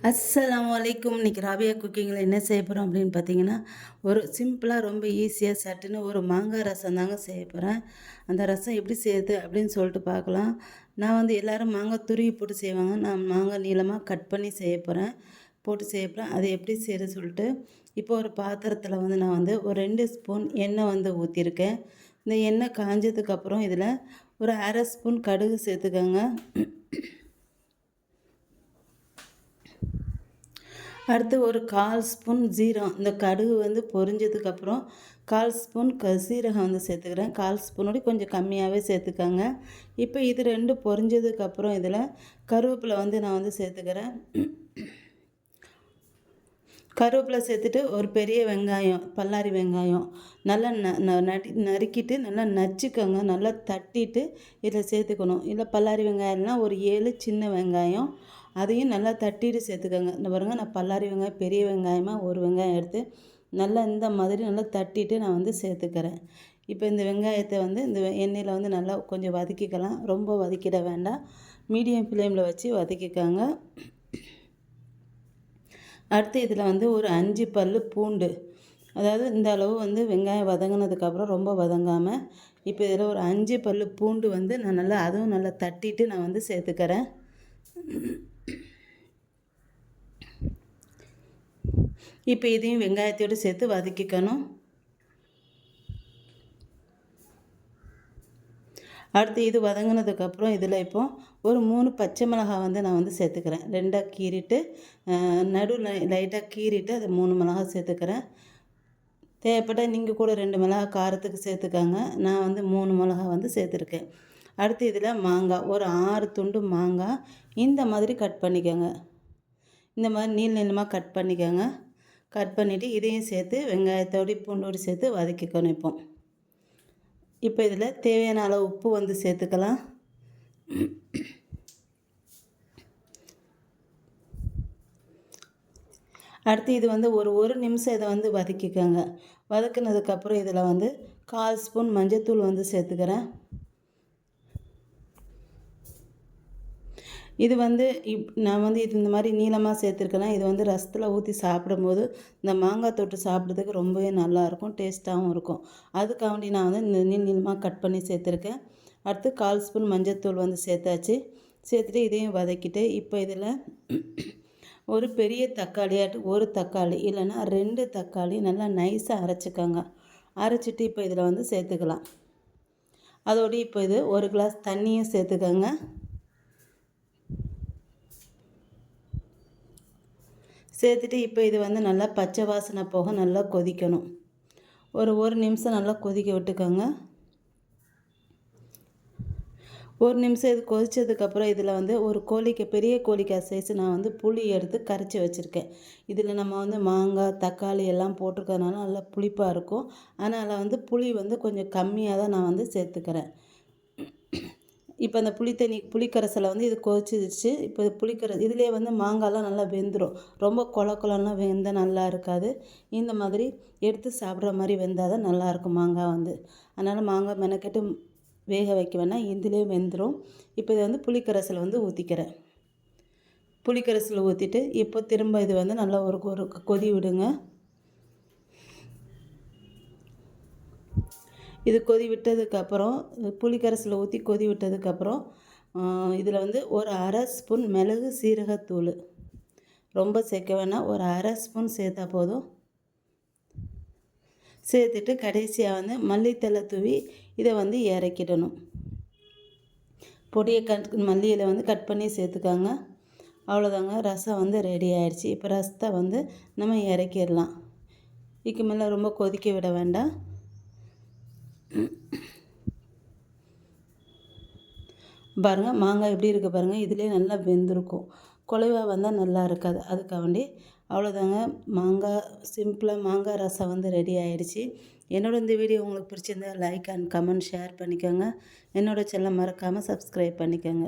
அஸ்ஸலாமு அலைக்கும். இன்னைக்கு ராபியா குக்கிங்கில் என்ன செய்ய போகிறோம் அப்படின்னு பார்த்தீங்கன்னா, ஒரு சிம்பிளாக ரொம்ப ஈஸியாக சட்டுன்னு ஒரு மாங்காய் ரசம் தாங்க செய்ய போகிறேன். அந்த ரசம் எப்படி செய்யுது அப்படின்னு சொல்லிட்டு பார்க்கலாம். நான் வந்து எல்லோரும் மாங்காய் துருவி போட்டு செய்வாங்க. நான் மாங்காய் நீளமாக கட் பண்ணி செய்ய போகிறேன். போட்டு செய்ய போகிறேன். அது எப்படி செய்யுது சொல்லிட்டு, இப்போ ஒரு பாத்திரத்தில் வந்து நான் வந்து ஒரு 2 ஸ்பூன் எண்ணெய் வந்து ஊற்றிருக்கேன். இந்த எண்ணெய் காஞ்சதுக்கப்புறம் இதில் ஒரு அரை ஸ்பூன் கடுகு சேர்த்துக்கோங்க. அடுத்து ஒரு 1/4 ஸ்பூன் ஜீரகம். இந்த கடுகு வந்து பொரிஞ்சதுக்கப்புறம் 1/4 ஸ்பூன் சீரகம் வந்து சேர்த்துக்கிறேன். 1/4 ஸ்பூனோட கொஞ்சம் கம்மியாகவே சேர்த்துக்கோங்க. இப்போ இது 2 பொரிஞ்சதுக்கப்புறம் இதில் கருவேப்பிலை வந்து நான் வந்து சேர்த்துக்கிறேன். கருவேப்பிலை சேர்த்துட்டு ஒரு பெரிய வெங்காயம், பல்லாரி வெங்காயம் நல்லா நறுக்கிட்டு நல்லா நச்சுக்கோங்க. நல்லா தட்டிட்டு இதில் சேர்த்துக்கணும். இல்லை பல்லாரி வெங்காயம்னா ஒரு 7 சின்ன வெங்காயம், அதையும் நல்லா தட்டிட்டு சேர்த்துக்கோங்க. இந்த பாருங்கள், நான் பல்லாரி வெங்காயம் பெரிய வெங்காயமாக ஒரு வெங்காயம் எடுத்து நல்லா இந்த மாதிரி நல்லா தட்டிட்டு நான் வந்து சேர்த்துக்கிறேன். இப்போ இந்த வெங்காயத்தை வந்து இந்த எண்ணெயில் வந்து நல்லா கொஞ்சம் வதக்கிக்கலாம். ரொம்ப வதக்கிட வேண்டாம், மீடியம் ஃப்ளேமில் வச்சு வதக்கிக்கோங்க. அடுத்து இதில் வந்து ஒரு 5 பல் பூண்டு, அதாவது இந்த அளவு வந்து வெங்காயம் வதங்கினதுக்கப்புறம் ரொம்ப வதங்காமல், இப்போ இதில் ஒரு 5 பல் பூண்டு வந்து நான் நல்லா அதுவும் நல்லா தட்டிட்டு நான் வந்து சேர்த்துக்கிறேன். இப்போ இதையும் வெங்காயத்தோடு சேர்த்து வதக்கிக்கணும். அடுத்து இது வதங்கினதுக்கப்புறம் இதில் இப்போது ஒரு 3 பச்சை மிளகாய் வந்து நான் வந்து சேர்த்துக்கிறேன். 2ஆக கீறிட்டு நடுவில் லைட்டாக கீறிட்டு அதை 3 மிளகாய் சேர்த்துக்கிறேன். தேவைப்பட்டால் நீங்கள் கூட 2 மிளகாய் காரத்துக்கு சேர்த்துக்கோங்க. நான் வந்து 3 மிளகாய் வந்து சேர்த்துருக்கேன். அடுத்து இதில் மாங்காய் ஒரு 6 துண்டு மாங்காய் இந்த மாதிரி கட் பண்ணிக்கோங்க. இந்த மாதிரி நீளமாக கட் பண்ணிக்கோங்க. கட் பண்ணிவிட்டு இதையும் சேர்த்து வெங்காயத்தோடு பூண்டோடு சேர்த்து வதக்கிக்கணும். இப்போ இதில் தேவையான அளவு உப்பு வந்து சேர்த்துக்கலாம். அடுத்து இது வந்து ஒரு நிமிஷம் இதை வந்து வதக்கிக்கோங்க. வதக்குனதுக்கப்புறம் இதில் வந்து 1/4 ஸ்பூன் மஞ்சத்தூள் வந்து சேர்த்துக்கிறேன். இது வந்து நான் வந்து இது இந்த மாதிரி நீளமாக சேர்த்துருக்கேன்னா, இது வந்து ரசத்தில் ஊற்றி சாப்பிடும்போது இந்த மாங்காய் தொட்டு சாப்பிட்றதுக்கு ரொம்பவே நல்லாயிருக்கும், டேஸ்ட்டாகவும் இருக்கும். அதுக்காண்டி நான் வந்து இந்த நீளமாக கட் பண்ணி சேர்த்துருக்கேன். அடுத்து 1/4 ஸ்பூன் மஞ்சத்தூள் வந்து சேர்த்தாச்சு. சேர்த்துட்டு இதையும் வதக்கிட்டு இப்போ இதில் ஒரு பெரிய தக்காளியாட்டு ஒரு தக்காளி இல்லைன்னா 2 தக்காளி நல்லா நைஸாக அரைச்சிக்கோங்க. அரைச்சிட்டு இப்போ இதில் வந்து சேர்த்துக்கலாம். அதோடு இப்போ இது 1 கிளாஸ் தண்ணியும் சேர்த்துக்கோங்க. சேர்த்துட்டு இப்போ இது வந்து நல்லா பச்சை வாசனை போக நல்லா கொதிக்கணும். ஒரு நிமிஷம் நல்லா கொதிக்க விட்டுக்கோங்க. 1 நிமிஷம் இது கொதித்ததுக்கப்புறம் இதில் வந்து ஒரு பெரிய கோழிக்காய் சைஸ் நான் வந்து புளி எடுத்து கரைச்சி வச்சுருக்கேன். இதில் நம்ம வந்து மாங்காய் தக்காளி எல்லாம் போட்டிருக்கறனால நல்லா புளிப்பாக இருக்கும். அதனால் வந்து புளி வந்து கொஞ்சம் கம்மியாக தான் நான் வந்து சேர்த்துக்கிறேன். இப்போ அந்த புளிக்கரைசலை வந்து இது கொதிச்சிருச்சு. இப்போ இதிலே வந்து மாங்காய்லாம் நல்லா வெந்துடும். ரொம்ப கொலலாம் வெந்தால் நல்லா இருக்காது. இந்த மாதிரி எடுத்து சாப்பிட்ற மாதிரி வெந்தால் தான் நல்லாயிருக்கும் மாங்காய் வந்து. அதனால் மாங்காய் மெனக்கெட்டு வேக வைக்க வேணாம், இதிலே வெந்துடும். இப்போ இதை வந்து புளிக்கரைசலை வந்து ஊற்றிக்கிறேன். புளிக்கரைசலை ஊற்றிட்டு இப்போ திரும்ப இது வந்து நல்லா ஒரு கொதி விடுங்க. இது கொதி விட்டதுக்கப்புறம் புளிக்கரைசலை ஊற்றி கொதி விட்டதுக்கப்புறம் இதில் வந்து ஒரு அரை ஸ்பூன் மிளகு சீரகத்தூள், ரொம்ப சேர்க்க வேணாம், ஒரு அரை ஸ்பூன் சேர்த்தா போதும். சேர்த்துட்டு கடைசியாக வந்து மல்லித்தலை தூவி இதை வந்து இறக்கிடணும். பொடியை மல்லியில் வந்து கட் பண்ணி சேர்த்துக்காங்க. அவ்வளோதாங்க, ரசம் வந்து ரெடி ஆயிடுச்சு. இப்போ ரசத்தை வந்து நம்ம இறக்கிடலாம். இதுக்கு மேலே ரொம்ப கொதிக்க விட வேண்டாம். பாருங்கள் மாங்காய் எப்படி இருக்குது பாருங்கள், இதிலே நல்லா வெந்திருக்கும். குலைவாக வந்தால் நல்லா இருக்காது. அதுக்காண்டி அவ்வளோதாங்க, சிம்பிளாக மாங்காய் ரசம் வந்து ரெடி ஆகிடுச்சு. என்னோடய இந்த வீடியோ உங்களுக்கு பிடிச்சிருந்தா லைக் அண்ட் கமெண்ட் ஷேர் பண்ணிக்கோங்க. என்னோடய சேனலை மறக்காமல் சப்ஸ்கிரைப் பண்ணிக்கோங்க.